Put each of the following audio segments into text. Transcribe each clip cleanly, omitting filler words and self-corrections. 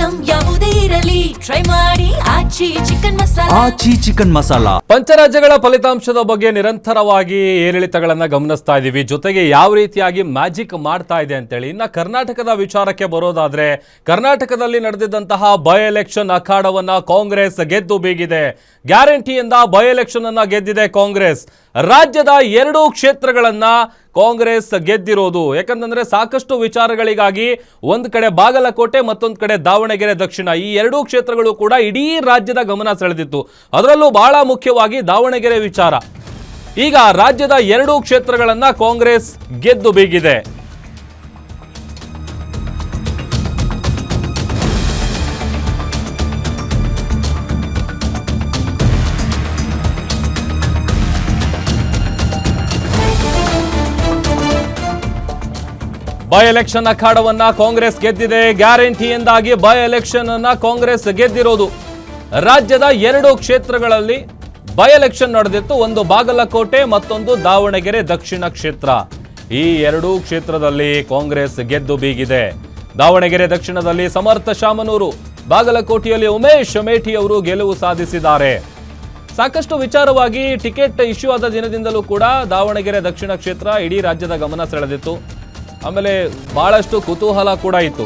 Item ಯಾವುದೇ ಇರಲಿ try ಮಾಡಿ ಆಚಿ ಚಿಕನ್ ಮಸಾಲಾ. ಪಂಚರಾಜ್ಯಗಳ ಫಲಿತಾಂಶದ ಬಗ್ಗೆ ನಿರಂತರವಾಗಿ ಏರಿಳಿತಗಳನ್ನ ಗಮನಿಸ್ತಾ ಇದ್ದೀವಿ. ಜೊತೆಗೆ ಯಾವ ರೀತಿಯಾಗಿ ಮ್ಯಾಜಿಕ್ ಮಾಡ್ತಾ ಇದೆ ಅಂತೇಳಿ. ಇನ್ನು ಕರ್ನಾಟಕದ ವಿಚಾರಕ್ಕೆ ಬರೋದಾದ್ರೆ, ಕರ್ನಾಟಕದಲ್ಲಿ ನಡೆದಿದ್ದಂತಹ ಬೈ ಎಲೆಕ್ಷನ್ ಅಖಾಡವನ್ನ ಕಾಂಗ್ರೆಸ್ ಗೆದ್ದು ಬೀಗಿದೆ. ಗ್ಯಾರಂಟಿಯಿಂದ ಬೈ ಎಲೆಕ್ಷನ್ ಅನ್ನ ಗೆದ್ದಿದೆ ಕಾಂಗ್ರೆಸ್. ರಾಜ್ಯದ 2 ಕ್ಷೇತ್ರಗಳನ್ನ ಕಾಂಗ್ರೆಸ್ ಗೆದ್ದಿರೋದು. ಯಾಕಂತಂದ್ರೆ ಸಾಕಷ್ಟು ವಿಚಾರಗಳಿಗಾಗಿ ಒಂದು ಕಡೆ ಬಾಗಲಕೋಟೆ, ಮತ್ತೊಂದು ಕಡೆ ದಾವಣಗೆರೆ ದಕ್ಷಿಣ, ಈ 2 ಕ್ಷೇತ್ರಗಳು ಕೂಡ ಇಡೀ ರಾಜ್ಯದ ಗಮನ ಸೆಳೆದಿತ್ತು. ಅದರಲ್ಲೂ ಬಹಳ ಮುಖ್ಯವಾಗಿ ದಾವಣಗೆರೆ ವಿಚಾರ. ಈಗ ರಾಜ್ಯದ 2 ಕ್ಷೇತ್ರಗಳನ್ನ ಕಾಂಗ್ರೆಸ್ ಗೆದ್ದು ಬೀಗಿದೆ. ಬೈ ಎಲೆಕ್ಷನ್ ಅಖಾಡವನ್ನ ಕಾಂಗ್ರೆಸ್ ಗೆದ್ದಿದೆ. ಗ್ಯಾರಂಟಿಯಿಂದಾಗಿ ಬೈ ಎಲೆಕ್ಷನ್ ಅನ್ನ ಕಾಂಗ್ರೆಸ್ ಗೆದ್ದಿರೋದು. ರಾಜ್ಯದ 2 ಕ್ಷೇತ್ರಗಳಲ್ಲಿ ಬೈ ಎಲೆಕ್ಷನ್ ನಡೆದಿತ್ತು. ಒಂದು ಬಾಗಲಕೋಟೆ, ಮತ್ತೊಂದು ದಾವಣಗೆರೆ ದಕ್ಷಿಣ ಕ್ಷೇತ್ರ. ಈ 2 ಕ್ಷೇತ್ರದಲ್ಲಿ ಕಾಂಗ್ರೆಸ್ ಗೆದ್ದು ಬೀಗಿದೆ. ದಾವಣಗೆರೆ ದಕ್ಷಿಣದಲ್ಲಿ ಸಮರ್ಥ ಶಾಮನೂರು, ಬಾಗಲಕೋಟೆಯಲ್ಲಿ ಉಮೇಶ್ ಮೇಟಿ ಅವರು ಗೆಲುವು ಸಾಧಿಸಿದ್ದಾರೆ. ಸಾಕಷ್ಟು ವಿಚಾರವಾಗಿ ಟಿಕೆಟ್ ಇಶ್ಯೂ ಆದ ದಿನದಿಂದಲೂ ಕೂಡ ದಾವಣಗೆರೆ ದಕ್ಷಿಣ ಕ್ಷೇತ್ರ ಇಡೀ ರಾಜ್ಯದ ಗಮನ ಸೆಳೆದಿತ್ತು. ಆಮೇಲೆ ಬಹಳಷ್ಟು ಕುತೂಹಲ ಕೂಡ ಇತ್ತು.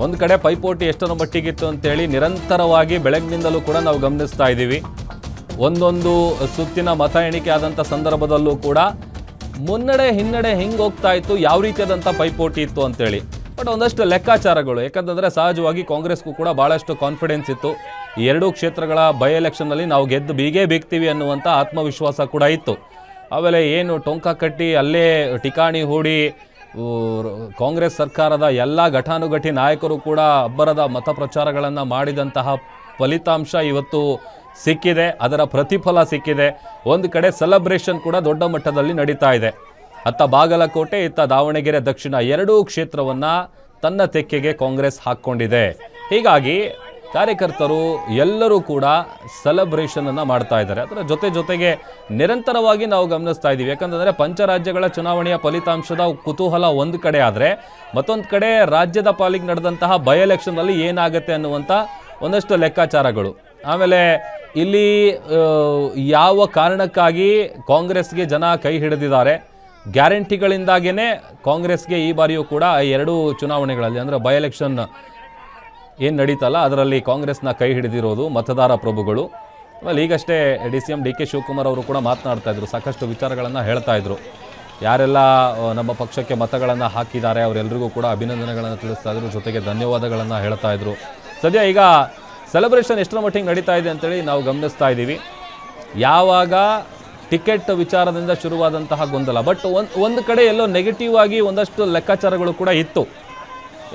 ಒಂದು ಕಡೆ ಪೈಪೋಟಿ ಎಷ್ಟರ ಮಟ್ಟಿಗಿತ್ತು ಅಂತೇಳಿ ನಿರಂತರವಾಗಿ ಬೆಳಗ್ಗಿನಿಂದಲೂ ಕೂಡ ನಾವು ಗಮನಿಸ್ತಾ ಇದ್ದೀವಿ. ಒಂದೊಂದು ಸುತ್ತಿನ ಮತ ಎಣಿಕೆ ಆದಂಥ ಸಂದರ್ಭದಲ್ಲೂ ಕೂಡ ಮುನ್ನಡೆ ಹಿನ್ನಡೆ ಹೆಂಗೆ ಹೋಗ್ತಾ ಇತ್ತು, ಯಾವ ರೀತಿಯಾದಂಥ ಪೈಪೋಟಿ ಇತ್ತು ಅಂತೇಳಿ. ಬಟ್ ಒಂದಷ್ಟು ಲೆಕ್ಕಾಚಾರಗಳು, ಯಾಕಂತಂದರೆ ಸಹಜವಾಗಿ ಕಾಂಗ್ರೆಸ್ಗೂ ಕೂಡ ಭಾಳಷ್ಟು ಕಾನ್ಫಿಡೆನ್ಸ್ ಇತ್ತು. ಈ 2 ಕ್ಷೇತ್ರಗಳ ಬೈ ಎಲೆಕ್ಷನ್ನಲ್ಲಿ ನಾವು ಗೆದ್ದು ಬೀಗ್ತೀವಿ ಅನ್ನುವಂಥ ಆತ್ಮವಿಶ್ವಾಸ ಕೂಡ ಇತ್ತು. ಆಮೇಲೆ ಏನು ಟೊಂಕ ಕಟ್ಟಿ ಅಲ್ಲೇ ಠಿಕಾಣಿ ಹೂಡಿ ಕಾಂಗ್ರೆಸ್ ಸರ್ಕಾರದ ಎಲ್ಲ ಘಟಾನುಘಟಿ ನಾಯಕರು ಕೂಡ ಅಬ್ಬರದ ಮತ ಪ್ರಚಾರಗಳನ್ನು ಮಾಡಿದಂತಹ ಫಲಿತಾಂಶ ಇವತ್ತು ಸಿಕ್ಕಿದೆ. ಅದರ ಪ್ರತಿಫಲ ಸಿಕ್ಕಿದೆ. ಒಂದು ಕಡೆ ಸೆಲೆಬ್ರೇಷನ್ ಕೂಡ ದೊಡ್ಡ ಮಟ್ಟದಲ್ಲಿ ನಡೀತಾ ಇದೆ. ಅತ್ತ ಬಾಗಲಕೋಟೆ, ಇತ್ತ ದಾವಣಗೆರೆ ದಕ್ಷಿಣ 2 ಕ್ಷೇತ್ರವನ್ನು ತನ್ನ ತೆಕ್ಕೆಗೆ ಕಾಂಗ್ರೆಸ್ ಹಾಕ್ಕೊಂಡಿದೆ. ಹೀಗಾಗಿ ಕಾರ್ಯಕರ್ತರು ಎಲ್ಲರೂ ಕೂಡ ಸೆಲೆಬ್ರೇಷನ್ ಅನ್ನು ಮಾಡ್ತಾ ಇದ್ದಾರೆ. ಅದರ ಜೊತೆಗೆ ನಿರಂತರವಾಗಿ ನಾವು ಗಮನಿಸ್ತಾ ಇದ್ದೀವಿ. ಯಾಕಂತಂದರೆ ಪಂಚರಾಜ್ಯಗಳ ಚುನಾವಣೆಯ ಫಲಿತಾಂಶದ ಕುತೂಹಲ ಒಂದು ಕಡೆ ಆದರೆ, ಮತ್ತೊಂದು ಕಡೆ ರಾಜ್ಯದ ಪಾಲಿಗೆ ನಡೆದಂತಹ ಬೈ ಎಲೆಕ್ಷನ್ನಲ್ಲಿ ಏನಾಗುತ್ತೆ ಅನ್ನುವಂಥ ಒಂದಷ್ಟು ಲೆಕ್ಕಾಚಾರಗಳು. ಆಮೇಲೆ ಇಲ್ಲಿ ಯಾವ ಕಾರಣಕ್ಕಾಗಿ ಕಾಂಗ್ರೆಸ್ಗೆ ಜನ ಕೈ ಹಿಡಿದಿದ್ದಾರೆ, ಗ್ಯಾರಂಟಿಗಳಿಂದಾಗೇ ಕಾಂಗ್ರೆಸ್ಗೆ ಈ ಬಾರಿಯೂ ಕೂಡ 2 ಚುನಾವಣೆಗಳಲ್ಲಿ ಅಂದರೆ ಬೈ ಎಲೆಕ್ಷನ್ ಏನು ನಡೀತಲ್ಲ ಅದರಲ್ಲಿ ಕಾಂಗ್ರೆಸ್ನ ಕೈ ಹಿಡಿದಿರೋದು ಮತದಾರ ಪ್ರಭುಗಳು. ಆಮೇಲೆ ಈಗಷ್ಟೇ DCM DK ಶಿವಕುಮಾರ್ ಅವರು ಕೂಡ ಮಾತನಾಡ್ತಾ ಇದ್ರು, ಸಾಕಷ್ಟು ವಿಚಾರಗಳನ್ನು ಹೇಳ್ತಾ ಇದ್ರು. ಯಾರೆಲ್ಲ ನಮ್ಮ ಪಕ್ಷಕ್ಕೆ ಮತಗಳನ್ನು ಹಾಕಿದ್ದಾರೆ ಅವರೆಲ್ಲರಿಗೂ ಕೂಡ ಅಭಿನಂದನೆಗಳನ್ನು ತಿಳಿಸ್ತಾ ಇದ್ರು, ಜೊತೆಗೆ ಧನ್ಯವಾದಗಳನ್ನು ಹೇಳ್ತಾ ಇದ್ರು. ಸದ್ಯ ಈಗ ಸೆಲೆಬ್ರೇಷನ್ ಎಷ್ಟರ ಮಟ್ಟಿಗೆ ನಡೀತಾ ಇದೆ ಅಂತೇಳಿ ನಾವು ಗಮನಿಸ್ತಾ ಇದ್ದೀವಿ. ಯಾವಾಗ ಟಿಕೆಟ್ ವಿಚಾರದಿಂದ ಶುರುವಾದಂತಹ ಗೊಂದಲ, ಬಟ್ ಒಂದು ಕಡೆ ಎಲ್ಲೋ ನೆಗೆಟಿವ್ ಆಗಿ ಒಂದಷ್ಟು ಲೆಕ್ಕಾಚಾರಗಳು ಕೂಡ ಇತ್ತು.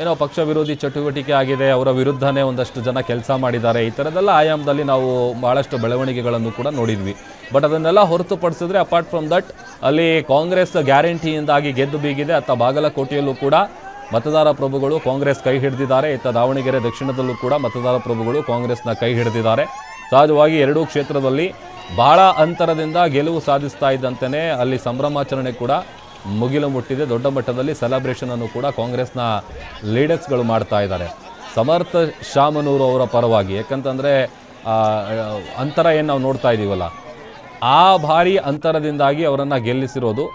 ಏನೋ ಪಕ್ಷ ವಿರೋಧಿ ಚಟುವಟಿಕೆ ಆಗಿದೆ, ಅವರ ವಿರುದ್ಧನೇ ಒಂದಷ್ಟು ಜನ ಕೆಲಸ ಮಾಡಿದ್ದಾರೆ, ಈ ಥರದ್ದೆಲ್ಲ ಆಯಾಮದಲ್ಲಿ ನಾವು ಭಾಳಷ್ಟು ಬೆಳವಣಿಗೆಗಳನ್ನು ಕೂಡ ನೋಡಿದ್ವಿ. ಬಟ್ ಅದನ್ನೆಲ್ಲ ಹೊರತುಪಡಿಸಿದ್ರೆ ಅಪಾರ್ಟ್ ಫ್ರಮ್ ದಟ್ ಅಲ್ಲಿ ಕಾಂಗ್ರೆಸ್ ಗ್ಯಾರಂಟಿಯಿಂದಾಗಿ ಗೆದ್ದು ಬೀಗಿದೆ. ಅತ್ತ ಬಾಗಲಕೋಟೆಯಲ್ಲೂ ಕೂಡ ಮತದಾರ ಪ್ರಭುಗಳು ಕಾಂಗ್ರೆಸ್ ಕೈ ಹಿಡಿದಿದ್ದಾರೆ. ಇತ್ತ ದಾವಣಗೆರೆ ದಕ್ಷಿಣದಲ್ಲೂ ಕೂಡ ಮತದಾರ ಪ್ರಭುಗಳು ಕಾಂಗ್ರೆಸ್ನ ಕೈ ಹಿಡಿದಿದ್ದಾರೆ. ಸಹಜವಾಗಿ 2 ಕ್ಷೇತ್ರದಲ್ಲಿ ಬಹಳ ಅಂತರದಿಂದ ಗೆಲುವು ಸಾಧಿಸ್ತಾ ಇದ್ದಂತೆಯೇ ಅಲ್ಲಿ ಸಂಭ್ರಮಾಚರಣೆ ಕೂಡ ಮುಗಿಲು ಮುಟ್ಟಿದೆ. ದೊಡ್ಡ ಮಟ್ಟದಲ್ಲಿ ಸೆಲೆಬ್ರೇಷನ್ ಅನ್ನು ಕೂಡ ಕಾಂಗ್ರೆಸ್ನ ಲೀಡರ್ಸ್ಗಳು ಮಾಡ್ತಾ ಇದ್ದಾರೆ. ಸಮರ್ಥ ಶಾಮನೂರು ಅವರ ಪರವಾಗಿ, ಯಾಕಂತಂದರೆ ಅಂತರ ಏನು ನಾವು ನೋಡ್ತಾ ಇದ್ದೀವಲ್ಲ, ಆ ಭಾರಿ ಅಂತರದಿಂದಾಗಿ ಅವರನ್ನು ಗೆಲ್ಲಿಸಿರೋದು.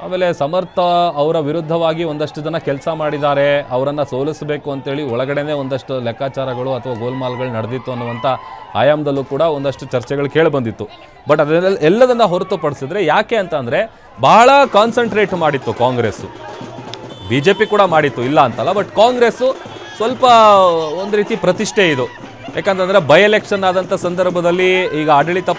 ಆಮೇಲೆ ಸಮರ್ಥ ಅವರ ವಿರುದ್ಧವಾಗಿ ಒಂದಷ್ಟು ಜನ ಕೆಲಸ ಮಾಡಿದ್ದಾರೆ, ಅವರನ್ನು ಸೋಲಿಸಬೇಕು ಅಂತೇಳಿ ಒಳಗಡೆನೇ ಒಂದಷ್ಟು ಲೆಕ್ಕಾಚಾರಗಳು ಅಥವಾ ಗೋಲ್ಮಾಲ್ಗಳು ನಡೆದಿತ್ತು ಅನ್ನುವಂಥ ಆಯಾಮದಲ್ಲೂ ಕೂಡ ಒಂದಷ್ಟು ಚರ್ಚೆಗಳು ಕೇಳಿಬಂದಿತ್ತು. ಬಟ್ ಅದನ್ನೆಲ್ಲದನ್ನು ಹೊರತುಪಡಿಸಿದ್ರೆ ಯಾಕೆ ಅಂತ ಅಂದರೆ ಬಹಳ ಕಾನ್ಸಂಟ್ರೇಟ್ ಮಾಡಿತ್ತು ಕಾಂಗ್ರೆಸ್ಸು. BJP ಕೂಡ ಮಾಡಿತ್ತು, ಇಲ್ಲ ಅಂತಲ್ಲ. ಬಟ್ ಕಾಂಗ್ರೆಸ್ಸು ಸ್ವಲ್ಪ ಒಂದು ರೀತಿ ಪ್ರತಿಷ್ಠೆ ಇದು. ಯಾಕಂತಂದರೆ ಬೈ ಎಲೆಕ್ಷನ್ ಆದಂಥ ಸಂದರ್ಭದಲ್ಲಿ ಈಗ ಆಡಳಿತ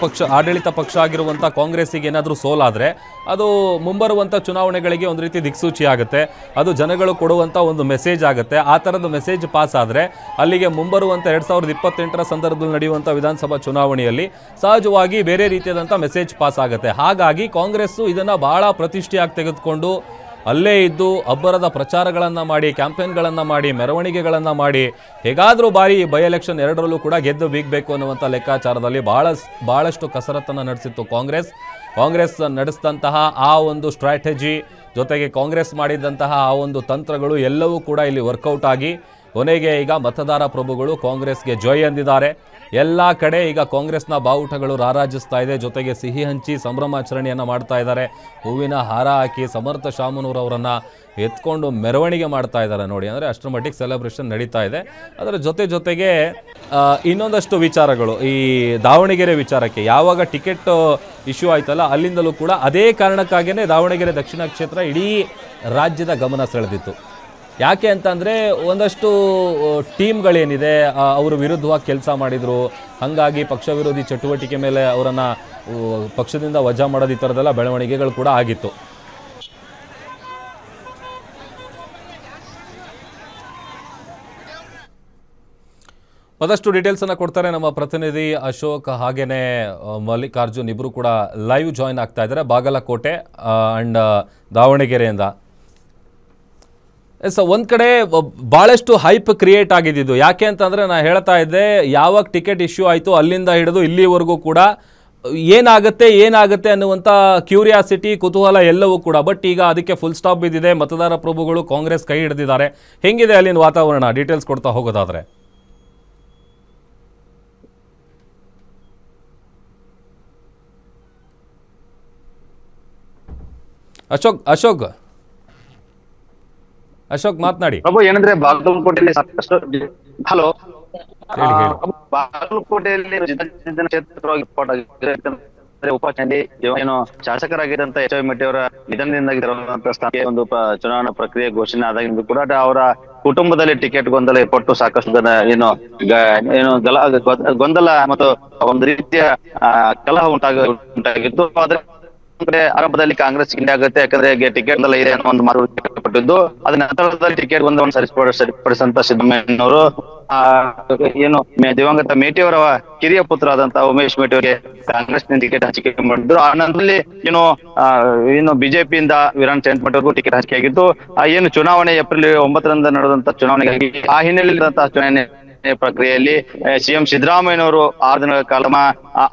ಪಕ್ಷ ಆಗಿರುವಂಥ ಕಾಂಗ್ರೆಸ್ಸಿಗೆ ಏನಾದರೂ ಸೋಲಾದರೆ ಅದು ಮುಂಬರುವಂಥ ಚುನಾವಣೆಗಳಿಗೆ ಒಂದು ರೀತಿ ದಿಕ್ಸೂಚಿ ಆಗುತ್ತೆ. ಅದು ಜನಗಳು ಕೊಡುವಂಥ ಒಂದು ಮೆಸೇಜ್ ಆಗುತ್ತೆ. ಆ ಥರದ ಮೆಸೇಜ್ ಪಾಸ್ ಆದರೆ ಅಲ್ಲಿಗೆ ಮುಂಬರುವಂಥ 2028ರ ಸಂದರ್ಭದಲ್ಲಿ ನಡೆಯುವಂಥ ವಿಧಾನಸಭಾ ಚುನಾವಣೆಯಲ್ಲಿ ಸಹಜವಾಗಿ ಬೇರೆ ರೀತಿಯಾದಂಥ ಮೆಸೇಜ್ ಪಾಸ್ ಆಗುತ್ತೆ. ಹಾಗಾಗಿ ಕಾಂಗ್ರೆಸ್ಸು ಇದನ್ನು ಭಾಳ ಪ್ರತಿಷ್ಠೆಯಾಗಿ ತೆಗೆದುಕೊಂಡು ಅಲ್ಲೇ ಇದ್ದು ಅಬ್ಬರದ ಪ್ರಚಾರಗಳನ್ನು ಮಾಡಿ, ಕ್ಯಾಂಪೇನ್ಗಳನ್ನು ಮಾಡಿ, ಮೆರವಣಿಗೆಗಳನ್ನು ಮಾಡಿ ಹೇಗಾದರೂ ಬಾರಿ ಬೈ ಎಲೆಕ್ಷನ್ 2ರಲ್ಲೂ ಕೂಡ ಗೆದ್ದು ಬೀಗಬೇಕು ಅನ್ನುವಂಥ ಲೆಕ್ಕಾಚಾರದಲ್ಲಿ ಭಾಳಷ್ಟು ಕಸರತ್ತನ್ನು ನಡೆಸಿತ್ತು ಕಾಂಗ್ರೆಸ್ ನಡೆಸಿದಂತಹ ಆ ಒಂದು ಸ್ಟ್ರಾಟಜಿ, ಜೊತೆಗೆ ಕಾಂಗ್ರೆಸ್ ಮಾಡಿದಂತಹ ಆ ಒಂದು ತಂತ್ರಗಳು ಎಲ್ಲವೂ ಕೂಡ ಇಲ್ಲಿ ವರ್ಕೌಟ್ ಆಗಿ ಕೊನೆಗೆ ಈಗ ಮತದಾರ ಪ್ರಭುಗಳು ಕಾಂಗ್ರೆಸ್ಗೆ ಜೈ ಎಂದಿದ್ದಾರೆ. ಎಲ್ಲ ಕಡೆ ಈಗ ಕಾಂಗ್ರೆಸ್ನ ಬಾವುಟಗಳು ರಾರಾಜಿಸ್ತಾ ಇದೆ. ಜೊತೆಗೆ ಸಿಹಿ ಹಂಚಿ ಸಂಭ್ರಮಾಚರಣೆಯನ್ನು ಮಾಡ್ತಾ ಇದ್ದಾರೆ. ಹೂವಿನ ಹಾರ ಹಾಕಿ ಸಮರ್ಥ ಶಾಮನೂರ್ ಅವರನ್ನು ಎತ್ಕೊಂಡು ಮೆರವಣಿಗೆ ಮಾಡ್ತಾ ಇದ್ದಾರೆ ನೋಡಿ. ಅಂದರೆ ಅಷ್ಟರ ಮಟ್ಟಿಗೆ ಸೆಲೆಬ್ರೇಷನ್ ನಡೀತಾ ಇದೆ. ಅದರ ಜೊತೆಗೆ ಇನ್ನೊಂದಷ್ಟು ವಿಚಾರಗಳು ಈ ದಾವಣಗೆರೆ ವಿಚಾರಕ್ಕೆ ಯಾವಾಗ ಟಿಕೆಟ್ ಇಶ್ಯೂ ಆಯ್ತಲ್ಲ ಅಲ್ಲಿಂದಲೂ ಕೂಡ ಅದೇ ಕಾರಣಕ್ಕಾಗಿಯೇ ದಾವಣಗೆರೆ ದಕ್ಷಿಣ ಕ್ಷೇತ್ರ ಇಡೀ ರಾಜ್ಯದ ಗಮನ ಸೆಳೆದಿತ್ತು. ಯಾಕೆ ಅಂತಂದರೆ ಒಂದಷ್ಟು ಟೀಮ್ಗಳೇನಿದೆ ಅವರು ವಿರುದ್ಧವಾಗಿ ಕೆಲಸ ಮಾಡಿದರು. ಹಾಗಾಗಿ ಪಕ್ಷ ವಿರೋಧಿ ಚಟುವಟಿಕೆ ಮೇಲೆ ಅವರನ್ನು ಪಕ್ಷದಿಂದ ವಜಾ ಮಾಡೋದು ಈ ಥರದ್ದೆಲ್ಲ ಬೆಳವಣಿಗೆಗಳು ಕೂಡ ಆಗಿತ್ತು. ಮತ್ತಷ್ಟು ಡೀಟೇಲ್ಸನ್ನು ಕೊಡ್ತಾರೆ ನಮ್ಮ ಪ್ರತಿನಿಧಿ ಅಶೋಕ್, ಹಾಗೇನೆ ಮಲ್ಲಿಕಾರ್ಜುನ್ ಇಬ್ಬರು ಕೂಡ ಲೈವ್ ಜಾಯಿನ್ ಆಗ್ತಾ ಇದ್ದಾರೆ ಬಾಗಲಕೋಟೆ ಆ್ಯಂಡ್ ದಾವಣಗೆರೆಯಿಂದ. ಎಸ್, ಒಂದು ಕಡೆ ಭಾಳಷ್ಟು ಹೈಪ್ ಕ್ರಿಯೇಟ್ ಆಗಿದ್ದು. ಯಾಕೆ ಅಂತಂದರೆ ನಾನು ಹೇಳ್ತಾ ಇದ್ದೆ, ಯಾವಾಗ ಟಿಕೆಟ್ ಇಶ್ಯೂ ಆಯಿತು ಅಲ್ಲಿಂದ ಹಿಡಿದು ಇಲ್ಲಿವರೆಗೂ ಕೂಡ ಏನಾಗುತ್ತೆ ಅನ್ನುವಂಥ ಕ್ಯೂರಿಯಾಸಿಟಿ, ಕುತೂಹಲ ಎಲ್ಲವೂ ಕೂಡ. ಬಟ್ ಈಗ ಅದಕ್ಕೆ ಫುಲ್ ಸ್ಟಾಪ್ ಬಿದ್ದಿದೆ. ಮತದಾರ ಪ್ರಭುಗಳು ಕಾಂಗ್ರೆಸ್ ಕೈ ಹಿಡಿದಿದ್ದಾರೆ. ಹೆಂಗಿದೆ ಅಲ್ಲಿನ ವಾತಾವರಣ? ಡೀಟೇಲ್ಸ್ ಕೊಡ್ತಾ ಹೋಗೋದಾದರೆ ಅಶೋಕ್ ಮಾತನಾಡಿ. ಪ್ರಭು, ಏನಂದ್ರೆ ಬಾಗಲಕೋಟೆಯಲ್ಲಿ ಸಾಕಷ್ಟು ಹಲೋ ಬಾಗಲಕೋಟೆಯಲ್ಲಿ ಕ್ಷೇತ್ರವಾಗಿ ಉಪಚುನಾವಣೆ ಏನು ಶಾಸಕರಾಗಿದ್ದಂತ ಎಚ್ ವೈ ಮೇಟಿ ಅವರ ನಿಧನದಿಂದಾಗಿ ಸ್ಥಾನಕ್ಕೆ ಒಂದು ಚುನಾವಣಾ ಪ್ರಕ್ರಿಯೆ ಘೋಷಣೆ ಆದಾಗಿಂದ ಕೂಡ ಅವರ ಕುಟುಂಬದಲ್ಲಿ ಟಿಕೆಟ್ ಗೊಂದಲ ಏರ್ಪಟ್ಟು ಸಾಕಷ್ಟು ಜನ ಏನು ಗೊಂದಲ ಮತ್ತು ಒಂದು ರೀತಿಯ ಕಲಹ ಉಂಟಾಗಿತ್ತು. ಆದ್ರೆ ಆರಂಭದಲ್ಲಿ ಕಾಂಗ್ರೆಸ್ ಗಿಂಡಿ ಆಗುತ್ತೆ, ಯಾಕಂದ್ರೆ ಟಿಕೆಟ್ ಇದೆ ಅನ್ನೋ ಒಂದು ಮಾತು ವ್ಯಕ್ತಪಟ್ಟಿದ್ದು. ಅದ ನಂತರದಲ್ಲಿ ಟಿಕೆಟ್ ಗೊಂದಲವನ್ನು ಸರಿಪಡಿಸಂತ ಸಿದ್ದರಾಮಯ್ಯನವರು ಏನು ದಿವಂಗತ ಮೇಟಿ ಅವರ ಕಿರಿಯ ಪುತ್ರ ಆದಂತ ಉಮೇಶ್ ಮೇಟಿ ಅವರಿಗೆ ಕಾಂಗ್ರೆಸ್ ಟಿಕೆಟ್ ಹಂಚಿಕೆ ಮಾಡಿದ್ರು. ಆ ನಂತರದಲ್ಲಿ ಏನು ಬಿಜೆಪಿಯಿಂದ ವೀರಣ್ಣ ಚಂದ್ರಮಠ ಅವರಿಗೂ ಟಿಕೆಟ್ ಹಂಚಿಕೆ ಆಗಿದ್ದು. ಏನು ಚುನಾವಣೆ ಏಪ್ರಿಲ್ 9ರಂದು ನಡೆದಂತ ಚುನಾವಣೆಗಾಗಿ ಆ ಹಿನ್ನೆಲೆಯಲ್ಲಿ ಚುನಾವಣೆ ಪ್ರಕ್ರಿಯೆಯಲ್ಲಿ ಸಿಎಂ ಸಿದ್ದರಾಮಯ್ಯನವರು 6 ದಿನಗಳ ಕಾಲ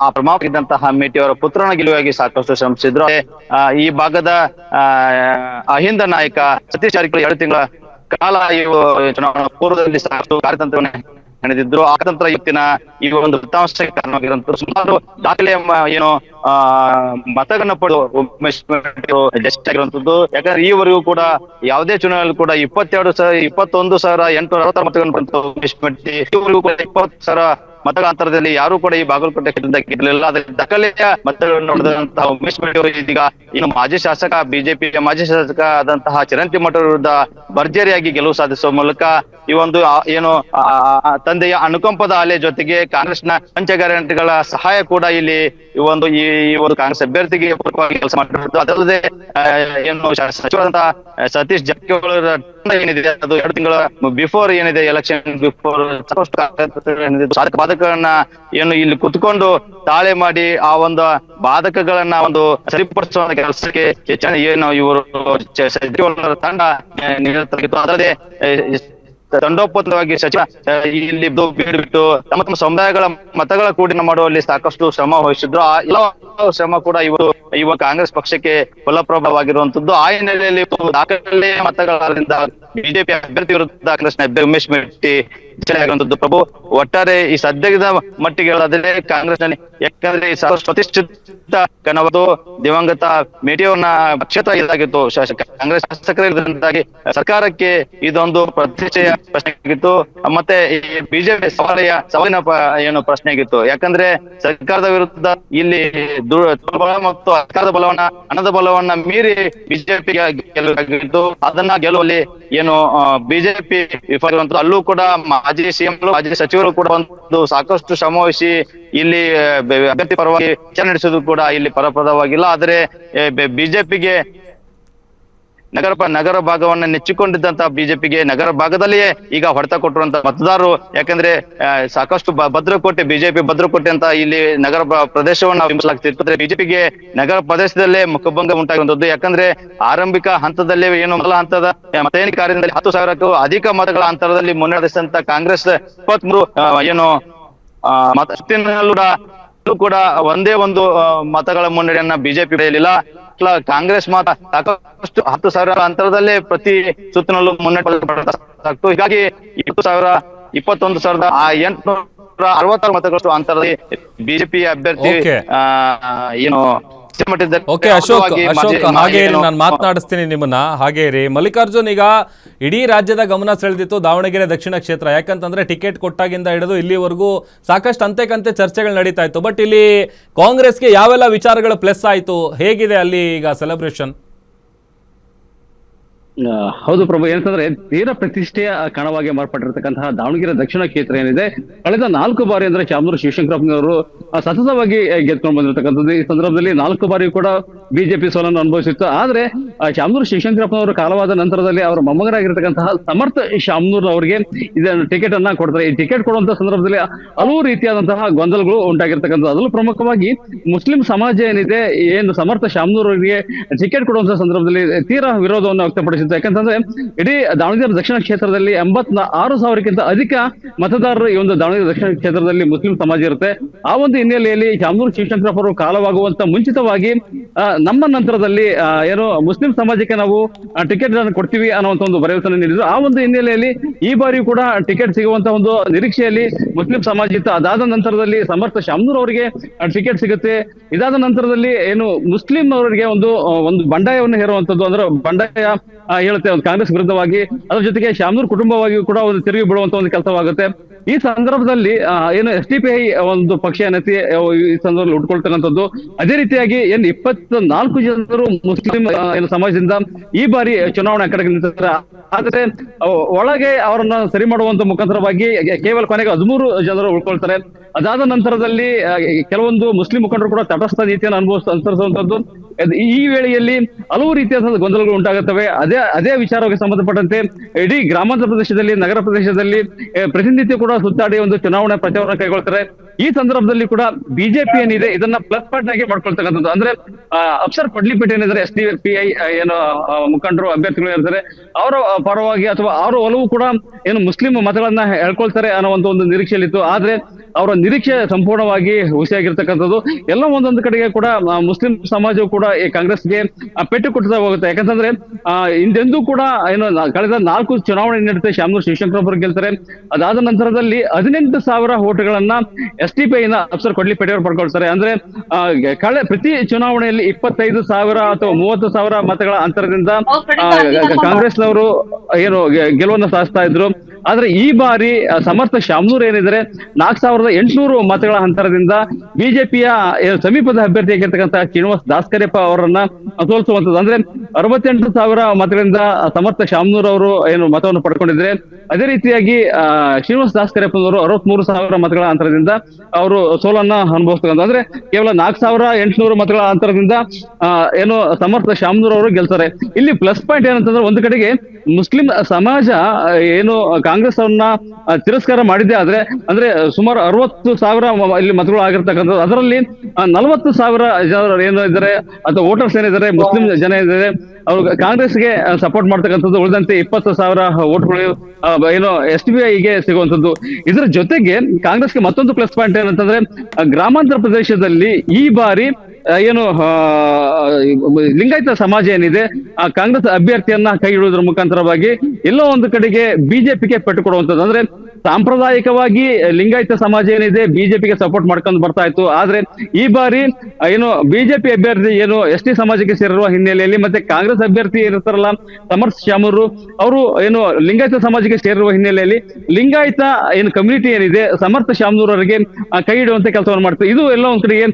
ಆ ಪ್ರಮಾಣವಾಗಿದ್ದಂತಹ ಮೇಟಿ ಅವರ ಪುತ್ರನ ಗೆಲುವಾಗಿ ಸಾಕಷ್ಟು ಶ್ರಮಿಸಿದ್ರು. ಈ ಭಾಗದ ಅಹಿಂದ ನಾಯಕ ಸತೀಶ್ ಜಾರಕಿಹೊಳಿ 2 ತಿಂಗಳ ಕಾಲ ಚುನಾವಣಾ ಪೂರ್ವದಲ್ಲಿ ಸಾಕಷ್ಟು ಕಾರ್ಯತಂತ್ರವನ್ನು ನಡೆದಿದ್ರು. ಆ ತಂತ್ರ ಇವತ್ತಿನ ಈ ಒಂದು ಫಲಿತಾಂಶಕ್ಕೆ ಕಾರಣವಾಗಿರುವಂತ ಸುಮಾರು ದಾಖಲೆ ಏನು ಮತಗಳನ್ನ ಪಡೆದು ಉಮೇಶ್ ಆಗಿರುವಂತದ್ದು. ಯಾಕಂದ್ರೆ ಈವರೆಗೂ ಕೂಡ ಯಾವುದೇ ಚುನಾವಣೆಯಲ್ಲಿ ಕೂಡ 21,860 ಮತಗಳನ್ನು ಬಂತು ಉಮೇಶ್ ಮೆಟ್ಟಿ. ಈವರೆಗೂ ಕೂಡ 20,000 ಮತಗಳ ಅಂತರದಲ್ಲಿ ಯಾರು ಕೂಡ ಈ ಬಾಗಲಕೋಟೆ ಕ್ಷೇತ್ರದಿಂದ ಗೆಲ್ಲಲಿಲ್ಲ. ಅದರ ದಾಖಲೆಯ ಮತಗಳನ್ನು ನೋಡಿದಂತಹ ಉಮೇಶ್ ಮೆಟ್ಟಿ ಅವರು ಇದೀಗ ಇನ್ನು ಮಾಜಿ ಶಾಸಕ ಬಿಜೆಪಿಯ ಮಾಜಿ ಶಾಸಕ ಆದಂತಹ ಚಿರಂಜೀವಿ ಮಠ ವಿರುದ್ಧ ಭರ್ಜರಿಯಾಗಿ ಗೆಲುವು ಸಾಧಿಸುವ ಮೂಲಕ ಈ ಒಂದು ಏನು ತಂದೆಯ ಅನುಕಂಪದ ಅಲೆ ಜೊತೆಗೆ ಕಾಂಗ್ರೆಸ್ನ ಪಂಚ ಗ್ಯಾರಂಟಿಗಳ ಸಹಾಯ ಕೂಡ ಇಲ್ಲಿ ಈ ಒಂದು ಕಾಂಗ್ರೆಸ್ ಅಭ್ಯರ್ಥಿಗೆ ಪೂರಕವಾಗಿ ಕೆಲಸ ಮಾಡಿರುವುದು. ಅದಲ್ಲದೆ ಏನು ಸಚಿವರಾದಂತಹ ಸತೀಶ್ ಜಾರಕಿಹೊಳಿ ಏನಿದೆ ಅದು 2 ತಿಂಗಳ ಬಿಫೋರ್ ಏನಿದೆ ಎಲೆಕ್ಷನ್ ಬಿಫೋರ್ ಸಾಧಕ ಬಾಧಕಗಳನ್ನ ಏನು ಇಲ್ಲಿ ಕುತ್ಕೊಂಡು ತಾಳೆ ಮಾಡಿ ಆ ಒಂದು ಬಾಧಕಗಳನ್ನ ಒಂದು ಸರಿಪಡಿಸುವ ಕೆಲಸಕ್ಕೆ ಏನು ಇವರು ಸಚಿವರ ತಂಡ ನಿರತವಾಗಿತ್ತು. ಅದಲ್ಲದೆ ತಂಡೋಪತವಾಗಿ ಸಚಿವ ಇಲ್ಲಿ ಬಿಟ್ಟು ತಮ್ಮ ಸಮುದಾಯಗಳ ಮತಗಳ ಕೂಡಿನ ಮಾಡುವಲ್ಲಿ ಸಾಕಷ್ಟು ಶ್ರಮ ವಹಿಸಿದ್ರು. ಆ ಎಲ್ಲ ಶ್ರಮ ಕೂಡ ಇವಾಗ ಕಾಂಗ್ರೆಸ್ ಪಕ್ಷಕ್ಕೆ ಫಲಪ್ರದವಾಗಿರುವಂತದ್ದು. ಆ ಹಿನ್ನೆಲೆಯಲ್ಲಿ ದಾಖಲೆ ಮತಗಳಿಂದ ಬಿಜೆಪಿ ಅಭ್ಯರ್ಥಿ ವಿರುದ್ಧ ಕಾಂಗ್ರೆಸ್ನ ಅಭ್ಯರ್ಥಿ ಉಮೇಶ್ ಮೆಟ್ಟಿ ಆಗಿರುವಂತದ್ದು. ಪ್ರಭು, ಒಟ್ಟಾರೆ ಈ ಸದ್ಯದ ಮಟ್ಟಿಗೆ ಹೇಳೋದಾದ್ರೆ ಕಾಂಗ್ರೆಸ್ ಯಾಕಂದ್ರೆ ಪ್ರತಿಷ್ಠಿತ ಕನವತ್ತು ದಿವಂಗತ ಮೇಟಿಯವರನ್ನ ಕ್ಷೇತ್ರ ಇದಾಗಿತ್ತು. ಕಾಂಗ್ರೆಸ್ ಶಾಸಕರಿಂದಾಗಿ ಸರ್ಕಾರಕ್ಕೆ ಇದೊಂದು ಪ್ರತಿಷ್ಠೆಯ ಪ್ರಶ್ನೆ ಆಗಿತ್ತು. ಮತ್ತೆ ಈ ಬಿಜೆಪಿ ಸವಾಲಿನ ಏನು ಪ್ರಶ್ನೆ ಆಗಿತ್ತು. ಯಾಕಂದ್ರೆ ಸರ್ಕಾರದ ವಿರುದ್ಧ ಇಲ್ಲಿ ದುರ್ಬಲ ಮತ್ತು ಅಧಿಕಾರದ ಬಲವನ್ನ ಹಣದ ಬಲವನ್ನ ಮೀರಿ ಬಿಜೆಪಿ ಗೆಲುವಾಗಿತ್ತು. ಅದನ್ನ ಗೆಲುವಲ್ಲಿ ಏನು ಬಿಜೆಪಿ ವಿಫಲವಾಗಿರುವಂತದ್ದು. ಅಲ್ಲೂ ಕೂಡ ಮಾಜಿ ಸಿಎಂ ಮಾಜಿ ಸಚಿವರು ಕೂಡ ಒಂದು ಸಾಕಷ್ಟು ಶ್ರಮವಹಿಸಿ ಇಲ್ಲಿ ಅಭ್ಯರ್ಥಿ ಪರವಾಗಿ ವಿಚಾರಣೆ ನಡೆಸೋದು ಕೂಡ ಇಲ್ಲಿ ಫಲಪ್ರದವಾಗಿಲ್ಲ. ಆದ್ರೆ ಬಿಜೆಪಿಗೆ ನಗರ ಭಾಗವನ್ನ ನೆಚ್ಚಿಕೊಂಡಿದ್ದಂತಹ ಬಿಜೆಪಿಗೆ ನಗರ ಭಾಗದಲ್ಲಿಯೇ ಈಗ ಹೊಡೆತ ಕೊಟ್ಟಿರುವಂತ ಮತದಾರರು. ಯಾಕಂದ್ರೆ ಸಾಕಷ್ಟು ಭದ್ರಕೋಟೆ ಬಿಜೆಪಿ ಭದ್ರಕೋಟೆ ಅಂತ ಇಲ್ಲಿ ನಗರ ಪ್ರದೇಶವನ್ನ ಬಿಂಬಿಸಲಾಗ್ತಿತ್ತು. ಬಿಜೆಪಿಗೆ ನಗರ ಪ್ರದೇಶದಲ್ಲೇ ಮುಖಭಂಗ ಉಂಟಾಗುವಂತದ್ದು. ಯಾಕಂದ್ರೆ ಆರಂಭಿಕ ಹಂತದಲ್ಲಿ ಏನು ಮೊದಲ ಹಂತದ ಮತ ಎಣಿಕೆ ಕಾರ್ಯದಲ್ಲಿ 10,000ಕ್ಕೂ ಅಧಿಕ ಮತಗಳ ಅಂತರದಲ್ಲಿ ಮುನ್ನಡೆಸಿದಂತ ಕಾಂಗ್ರೆಸ್ 23 ಏನು ಮತ ಕೂಡ ಒಂದೇ ಒಂದು ಮತಗಳ ಮುನ್ನಡೆಯನ್ನ ಬಿಜೆಪಿ ಪಡೆಯಲಿಲ್ಲ. ಕಾಂಗ್ರೆಸ್ ಮಾತ್ರ ಸಾಕಷ್ಟು 10,000 ಅಂತರದಲ್ಲೇ ಪ್ರತಿ ಸುತ್ತಿನಲ್ಲೂ ಮುನ್ನಡೆಸಾಗ್ತು. ಹೀಗಾಗಿ 21,866 ಮತಗಳಷ್ಟು ಅಂತರದಲ್ಲಿ ಬಿಜೆಪಿ ಅಭ್ಯರ್ಥಿ ಏನು ಓಕೆ ಅಶೋಕ್ ಹಾಗೆ ನಾನು ಮಾತನಾಡಿಸ್ತೀನಿ ನಿಮ್ಮನ್ನ. ಹಾಗೆ ರೀ ಮಲ್ಲಿಕಾರ್ಜುನ್, ಈಗ ಇಡೀ ರಾಜ್ಯದ ಗಮನ ಸೆಳೆದಿತ್ತು ದಾವಣಗೆರೆ ದಕ್ಷಿಣ ಕ್ಷೇತ್ರ. ಯಾಕಂತಂದ್ರೆ ಟಿಕೆಟ್ ಕೊಟ್ಟಾಗಿಂದ ಹಿಡಿದು ಇಲ್ಲಿವರೆಗೂ ಸಾಕಷ್ಟು ಅಂತೆ ಚರ್ಚೆಗಳು ನಡೀತಾ ಇತ್ತು. ಬಟ್ ಇಲ್ಲಿ ಕಾಂಗ್ರೆಸ್ಗೆ ಯಾವೆಲ್ಲ ವಿಚಾರಗಳು ಪ್ಲಸ್ ಆಯ್ತು, ಹೇಗಿದೆ ಅಲ್ಲಿ ಈಗ ಸೆಲೆಬ್ರೇಷನ್? ಹೌದು ಪ್ರಭು, ಏನಂತಂದ್ರೆ ತೀರ ಪ್ರತಿಷ್ಠೆಯ ಕಣವಾಗಿ ಮಾರ್ಪಟ್ಟಿರ್ತಕ್ಕಂತಹ ದಾವಣಗೆರೆ ದಕ್ಷಿಣ ಕ್ಷೇತ್ರ ಏನಿದೆ, ಕಳೆದ 4 ಬಾರಿ ಅಂದ್ರೆ ಶಾಮನೂರು ಶಿವಶಂಕರಪ್ಪನವರು ಸತತವಾಗಿ ಗೆದ್ಕೊಂಡು ಬಂದಿರತಕ್ಕಂಥದ್ದು. ಈ ಸಂದರ್ಭದಲ್ಲಿ 4 ಬಾರಿ ಕೂಡ ಬಿಜೆಪಿ ಸೋಲನ್ನು ಅನುಭವಿಸಿತ್ತು. ಆದ್ರೆ ಶಾಮನೂರು ಶಿವಶಂಕರಪ್ಪನವರು ಕಾಲವಾದ ನಂತರದಲ್ಲಿ ಅವರ ಮೊಮ್ಮಗನಾಗಿರ್ತಕ್ಕಂತಹ ಸಮರ್ಥ ಶಾಮನೂರ್ ಅವರಿಗೆ ಇದನ್ನು ಟಿಕೆಟ್ ಅನ್ನ ಕೊಡ್ತಾರೆ. ಈ ಟಿಕೆಟ್ ಕೊಡುವಂತಹ ಸಂದರ್ಭದಲ್ಲಿ ಹಲವು ರೀತಿಯಾದಂತಹ ಗೊಂದಲಗಳು ಉಂಟಾಗಿರ್ತಕ್ಕಂಥದ್ದು. ಅದರಲ್ಲೂ ಪ್ರಮುಖವಾಗಿ ಮುಸ್ಲಿಂ ಸಮಾಜ ಏನಿದೆ, ಏನು ಸಮರ್ಥ ಶಾಮನೂರ್ ಅವರಿಗೆ ಟಿಕೆಟ್ ಕೊಡುವಂತಹ ಸಂದರ್ಭದಲ್ಲಿ ತೀರಾ ವಿರೋಧವನ್ನು ವ್ಯಕ್ತಪಡಿಸಿತ್ತು. ಯಾಕಂತಂದ್ರೆ ಇಡೀ ದಾವಣಗೆರೆ ದಕ್ಷಿಣ ಕ್ಷೇತ್ರದಲ್ಲಿ 86,000ಕ್ಕಿಂತ ಅಧಿಕ ಮತದಾರರು ಈ ಒಂದು ದಾವಣಗೆರೆ ದಕ್ಷಿಣ ಕ್ಷೇತ್ರದಲ್ಲಿ ಮುಸ್ಲಿಂ ಸಮಾಜ ಇರುತ್ತೆ. ಆ ಒಂದು ಹಿನ್ನೆಲೆಯಲ್ಲಿ ಶಾಮನೂರು ಶಿವಶಂಕರಪ್ಪ ಅವರು ಕಾಲವಾಗುವಂತ ಮುಂಚಿತವಾಗಿ ನಮ್ಮ ನಂತರದಲ್ಲಿ ಏನು ಮುಸ್ಲಿಂ ಸಮಾಜಕ್ಕೆ ನಾವು ಟಿಕೆಟ್ ಅನ್ನು ಕೊಡ್ತೀವಿ ಅನ್ನುವಂತ ಒಂದು ಭರವಸೆ ನೀಡಿದ್ರು. ಆ ಒಂದು ಹಿನ್ನೆಲೆಯಲ್ಲಿ ಈ ಬಾರಿ ಕೂಡ ಟಿಕೆಟ್ ಸಿಗುವಂತ ಒಂದು ನಿರೀಕ್ಷೆಯಲ್ಲಿ ಮುಸ್ಲಿಂ ಸಮಾಜ ಇತ್ತು. ಅದಾದ ನಂತರದಲ್ಲಿ ಸಮರ್ಥ ಶಾಮನೂರ್ ಅವರಿಗೆ ಟಿಕೆಟ್ ಸಿಗುತ್ತೆ. ಇದಾದ ನಂತರದಲ್ಲಿ ಏನು ಮುಸ್ಲಿಂ ಅವರಿಗೆ ಒಂದು ಬಂಡಾಯವನ್ನು ಹೇರುವಂತದ್ದು, ಅಂದ್ರೆ ಬಂಡಾಯ ಹೇಳುತ್ತೆ ಒಂದು ಕಾಂಗ್ರೆಸ್ ವಿರುದ್ಧವಾಗಿ, ಅದ್ರ ಜೊತೆಗೆ ಶಾಮನೂರ್ ಕುಟುಂಬವಾಗಿ ಕೂಡ ಒಂದು ತಿರುಗಿ ಬಿಡುವಂತ ಒಂದು ಕೆಲಸವಾಗುತ್ತೆ. ಈ ಸಂದರ್ಭದಲ್ಲಿ ಏನು SDPI ಒಂದು ಪಕ್ಷ ಏನೈತಿ ಈ ಸಂದರ್ಭದಲ್ಲಿ ಉಟ್ಕೊಳ್ತಕ್ಕಂಥದ್ದು. ಅದೇ ರೀತಿಯಾಗಿ ಏನು 24 ಜನರು ಮುಸ್ಲಿಂ ಏನು ಸಮಾಜದಿಂದ ಈ ಬಾರಿ ಚುನಾವಣಾ ಕಡೆಗೆ ನಿಂತಿದ್ದಾರೆ. ಆದ್ರೆ ಒಳಗೆ ಅವರನ್ನ ಸರಿ ಮಾಡುವಂತ ಮುಖಾಂತರವಾಗಿ ಕೇವಲ ಕೊನೆಗೆ 13 ಜನರು ಉಳ್ಕೊಳ್ತಾರೆ. ಅದಾದ ನಂತರದಲ್ಲಿ ಕೆಲವೊಂದು ಮುಸ್ಲಿಂ ಮುಖಂಡರು ಕೂಡ ತಟಸ್ಥ ನೀತಿಯನ್ನು ಅನುಸರಿಸುವಂತದ್ದು. ಈ ವೇಳೆಯಲ್ಲಿ ಹಲವು ರೀತಿಯಾದ ಗೊಂದಲಗಳು ಉಂಟಾಗುತ್ತವೆ. ಅದೇ ವಿಚಾರಕ್ಕೆ ಸಂಬಂಧಪಟ್ಟಂತೆ ಇಡೀ ಗ್ರಾಮಾಂತರ ಪ್ರದೇಶದಲ್ಲಿ, ನಗರ ಪ್ರದೇಶದಲ್ಲಿ ಪ್ರತಿನಿತ್ಯ ಕೂಡ ಸುತ್ತಾಡಿ ಒಂದು ಚುನಾವಣಾ ಪ್ರಚಾರ ಕೈಗೊಳ್ತಾರೆ. ಈ ಸಂದರ್ಭದಲ್ಲಿ ಕೂಡ ಬಿಜೆಪಿ ಏನಿದೆ ಇದನ್ನ ಪ್ಲಸ್ ಪಾಯಿಂಟ್ ಆಗಿ ಮಾಡ್ಕೊಳ್ತಕ್ಕಂಥದ್ದು. ಅಂದ್ರೆ ಅಫ್ಸರ್ ಕೊಡ್ಲಿಪೇಟೆ ಏನಿದ್ದಾರೆ SDPI ಏನು ಮುಖಂಡರು ಅಭ್ಯರ್ಥಿಗಳು ಇರ್ತಾರೆ, ಅವರ ಪರವಾಗಿ ಅಥವಾ ಅವರ ಒಲವು ಕೂಡ ಏನು ಮುಸ್ಲಿಂ ಮತಗಳನ್ನ ಹೇಳ್ಕೊಳ್ತಾರೆ ಅನ್ನೋ ಒಂದು ನಿರೀಕ್ಷೆಯಲ್ಲಿತ್ತು. ಆದ್ರೆ ಅವರ ನಿರೀಕ್ಷೆ ಸಂಪೂರ್ಣವಾಗಿ ಹುಸಿಯಾಗಿರ್ತಕ್ಕಂಥದ್ದು. ಎಲ್ಲ ಒಂದೊಂದು ಕಡೆಗೆ ಕೂಡ ಮುಸ್ಲಿಂ ಸಮಾಜವು ಕೂಡ ಈ ಕಾಂಗ್ರೆಸ್ಗೆ ಪೆಟ್ಟು ಕೊಡ್ತಾ ಹೋಗುತ್ತೆ. ಯಾಕಂತಂದ್ರೆ ಹಿಂದೆಂದೂ ಕೂಡ ಏನು ಕಳೆದ 4 ಚುನಾವಣೆ ನಡೆಯುತ್ತೆ, ಶಾಮನೂರು ಶಿವಶಂಕರಪ್ಪ ಗೆಲ್ತಾರೆ. ಅದಾದ ನಂತರದಲ್ಲಿ 18,000 ಓಟ್ಗಳನ್ನ SDPI ನ ಅಫ್ಸರ್ ಕೊಡ್ಲಿಪೇಟೆ ಅವರು ಪಡ್ಕೊಳ್ತಾರೆ. ಅಂದ್ರೆ ಪ್ರತಿ ಚುನಾವಣೆಯಲ್ಲಿ 25,000 ಅಥವಾ 30,000 ಮತಗಳ ಅಂತರದಿಂದ ಕಾಂಗ್ರೆಸ್ನವರು ಏನು ಗೆಲುವನ್ನು ಸಾಧಿಸ್ತಾ ಇದ್ರು. ಆದ್ರೆ ಈ ಬಾರಿ ಸಮರ್ಥ ಶಾಮನೂರ್ ಏನಿದ್ರೆ 4,800 ಮತಗಳ ಅಂತರದಿಂದ ಬಿಜೆಪಿಯ ಸಮೀಪದ ಅಭ್ಯರ್ಥಿಯಾಗಿರ್ತಕ್ಕಂಥ ಶ್ರೀನಿವಾಸ್ ದಾಸ್ಕರಿಯಪ್ಪ ಅವರನ್ನ ಸೋಲಿಸುವಂತದ್ದು. ಅಂದ್ರೆ 68,000 ಮತಗಳಿಂದ ಸಮರ್ಥ ಶಾಮನೂರ್ ಅವರು ಏನು ಮತವನ್ನು ಪಡ್ಕೊಂಡಿದ್ರೆ, ಅದೇ ರೀತಿಯಾಗಿ ಶ್ರೀನಿವಾಸ್ ದಾಸ್ಕರಿಯಪ್ಪನವರು 63,000 ಮತಗಳ ಅಂತರದಿಂದ ಅವರು ಸೋಲನ್ನ ಅನುಭವಿಸ್ತಕ್ಕಂಥ. ಅಂದ್ರೆ ಕೇವಲ 4,800 ಮತಗಳ ಅಂತರದಿಂದ ಏನು ಸಮರ್ಥ ಶಾಮನೂರ್ ಅವರು ಗೆಲ್ತಾರೆ. ಇಲ್ಲಿ ಪ್ಲಸ್ ಪಾಯಿಂಟ್ ಏನಂತಂದ್ರೆ, ಒಂದು ಕಡೆಗೆ ಮುಸ್ಲಿಂ ಸಮಾಜ ಏನು ಕಾಂಗ್ರೆಸ್ ಅವ್ರನ್ನ ತಿರಸ್ಕಾರ ಮಾಡಿದ್ದೆ ಆದ್ರೆ, ಅಂದ್ರೆ ಸುಮಾರು 60,000 ಇಲ್ಲಿ ಮತಗಳು ಆಗಿರ್ತಕ್ಕಂಥದ್ದು. ಅದರಲ್ಲಿ 40,000 ಜನರು ಏನು ಇದ್ದಾರೆ ಅಥವಾ ವೋಟರ್ಸ್ ಏನಿದ್ದಾರೆ, ಮುಸ್ಲಿಂ ಜನ ಇದ್ದಾರೆ, ಅವರು ಕಾಂಗ್ರೆಸ್ಗೆ ಸಪೋರ್ಟ್ ಮಾಡ್ತಕ್ಕಂಥದ್ದು. ಉಳಿದಂತೆ 20,000 ಓಟ್ಗಳು ಏನು SDPIಗೆ ಸಿಗುವಂತದ್ದು. ಇದರ ಜೊತೆಗೆ ಕಾಂಗ್ರೆಸ್ಗೆ ಮತ್ತೊಂದು ಪ್ಲಸ್ ಪಾಯಿಂಟ್ ಏನಂತಂದ್ರೆ, ಗ್ರಾಮಾಂತರ ಪ್ರದೇಶದಲ್ಲಿ ಈ ಬಾರಿ ಏನು ಲಿಂಗಾಯತ ಸಮಾಜ ಏನಿದೆ ಆ ಕಾಂಗ್ರೆಸ್ ಅಭ್ಯರ್ಥಿಯನ್ನ ಕೈ ಹಿಡುವುದರ ಮುಖಾಂತರವಾಗಿ ಎಲ್ಲೋ ಒಂದು ಕಡೆಗೆ ಬಿಜೆಪಿಗೆ ಪೆಟ್ಟು ಕೊಡುವಂಥದ್ದು. ಅಂದ್ರೆ ಸಾಂಪ್ರದಾಯಿಕವಾಗಿ ಲಿಂಗಾಯತ ಸಮಾಜ ಏನಿದೆ ಬಿಜೆಪಿಗೆ ಸಪೋರ್ಟ್ ಮಾಡ್ಕೊಂಡು ಬರ್ತಾ ಇತ್ತು. ಆದ್ರೆ ಈ ಬಾರಿ ಏನು ಬಿಜೆಪಿ ಅಭ್ಯರ್ಥಿ ಏನು ST ಸಮಾಜಕ್ಕೆ ಸೇರಿರುವ ಹಿನ್ನೆಲೆಯಲ್ಲಿ, ಮತ್ತೆ ಕಾಂಗ್ರೆಸ್ ಅಭ್ಯರ್ಥಿ ಇರ್ತಾರಲ್ಲ ಸಮರ್ಥ ಶಾಮೂರು ಅವರು ಏನು ಲಿಂಗಾಯತ ಸಮಾಜಕ್ಕೆ ಸೇರಿರುವ ಹಿನ್ನೆಲೆಯಲ್ಲಿ ಲಿಂಗಾಯತ ಏನು ಕಮ್ಯುನಿಟಿ ಏನಿದೆ ಸಮರ್ಥ ಶಾಮನೂರ್ ಅವರಿಗೆ ಕೈ ಹಿಡುವಂತ ಕೆಲಸವನ್ನು ಮಾಡ್ತಾರೆ. ಇದು ಎಲ್ಲ ಒಂದ್ ಕಡೆಗೆ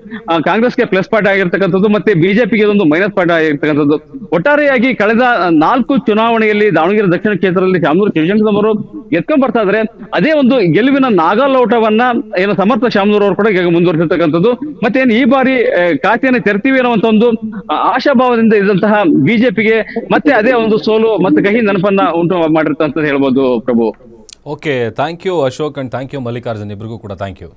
ಕಾಂಗ್ರೆಸ್ಗೆ ಪ್ಲಸ್ ಪಾಯಿಂಟ್ ಆಗಿರ್ತಕ್ಕಂಥದ್ದು, ಮತ್ತೆ ಬಿಜೆಪಿಗೆ ಒಂದು ಮೈನಸ್ ಪಾಯಿಂಟ್ ಆಗಿರ್ತಕ್ಕಂಥದ್ದು. ಒಟ್ಟಾರೆಯಾಗಿ ಕಳೆದ 4 ಚುನಾವಣೆಯಲ್ಲಿ ದಾವಣಗೆರೆ ದಕ್ಷಿಣ ಕ್ಷೇತ್ರದಲ್ಲಿ ಶಾಮನೂರು ಶಿವಶಂಕರಪ್ಪ ಅವರು ಎತ್ಕೊಂಡ್ ಬರ್ತಾ ಇದ್ರೆ, ಅದೇ ಒಂದು ಗೆಲುವಿನ ನಾಗಾಲೋಟವನ್ನ ಏನು ಸಮರ್ಥ ಶಾಮನೂರ್ ಅವರು ಕೂಡ ಮುಂದುವರಿಸಿರ್ತಕ್ಕಂಥದ್ದು. ಮತ್ತೆ ಈ ಬಾರಿ ಖಾತೆಯನ್ನು ತೆರ್ತೀವಿ ಅನ್ನುವಂತ ಒಂದು ಆಶಾಭಾವದಿಂದ ಇದ್ದಂತಹ ಬಿಜೆಪಿಗೆ ಮತ್ತೆ ಅದೇ ಒಂದು ಸೋಲು ಮತ್ತೆ ಕಹಿ ನೆನಪನ್ನ ಉಂಟು ಮಾಡಿರ್ತಂತ ಹೇಳ್ಬೋದು Prabhu. Okay, thank you Ashok and thank you Mallikarjun, ಇಬ್ರಿಗೂ ಕೂಡ ಥ್ಯಾಂಕ್ ಯು.